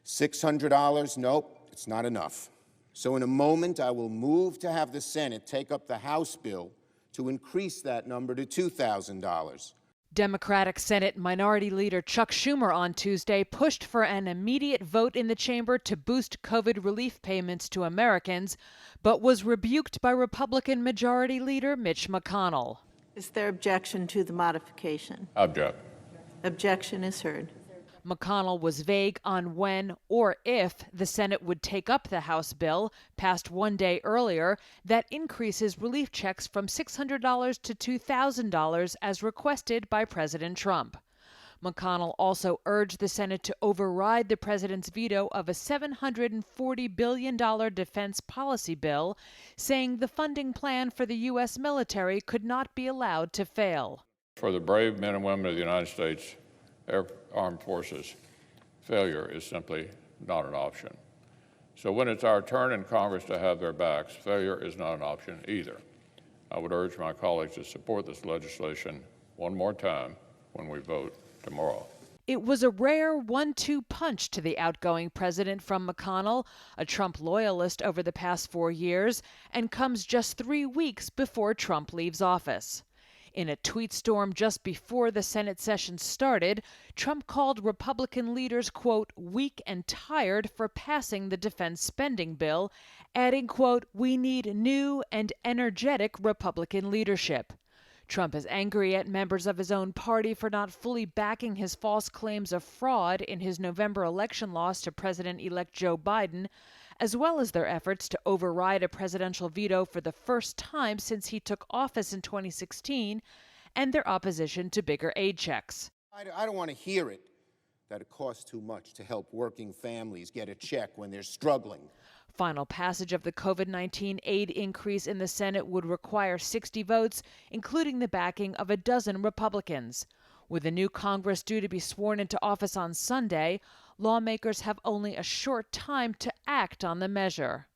$600, nope, it's not enough. So in a moment, I will move to have the Senate take up the House bill to increase that number to $2,000. Democratic Senate Minority Leader Chuck Schumer on Tuesday pushed for an immediate vote in the chamber to boost COVID relief payments to Americans, but was rebuked by Republican Majority Leader Mitch McConnell. Is there objection to the modification? Object. Objection is heard. McConnell was vague on when or if the Senate would take up the House bill, passed one day earlier, that increases relief checks from $600 to $2,000 as requested by President Trump. McConnell also urged the Senate to override the president's veto of a $740 billion defense policy bill, saying the funding plan for the U.S. military could not be allowed to fail. For the brave men and women of the United States Armed Forces, failure is simply not an option. So when it's our turn in Congress to have their backs, failure is not an option either. I would urge my colleagues to support this legislation one more time when we vote tomorrow. It was a rare 1-2 punch to the outgoing president from McConnell, a Trump loyalist over the past 4 years, and comes just 3 weeks before Trump leaves office. In a tweet storm just before the Senate session started, Trump called Republican leaders, quote, weak and tired for passing the defense spending bill, adding, quote, we need new and energetic Republican leadership. Trump is angry at members of his own party for not fully backing his false claims of fraud in his November election loss to President-elect Joe Biden, as well as their efforts to override a presidential veto for the first time since he took office in 2016, and their opposition to bigger aid checks. I don't want to hear it, that it costs too much to help working families get a check when they're struggling. Final passage of the COVID-19 aid increase in the Senate would require 60 votes, including the backing of a dozen Republicans. With the new Congress due to be sworn into office on Sunday, lawmakers have only a short time to act on the measure.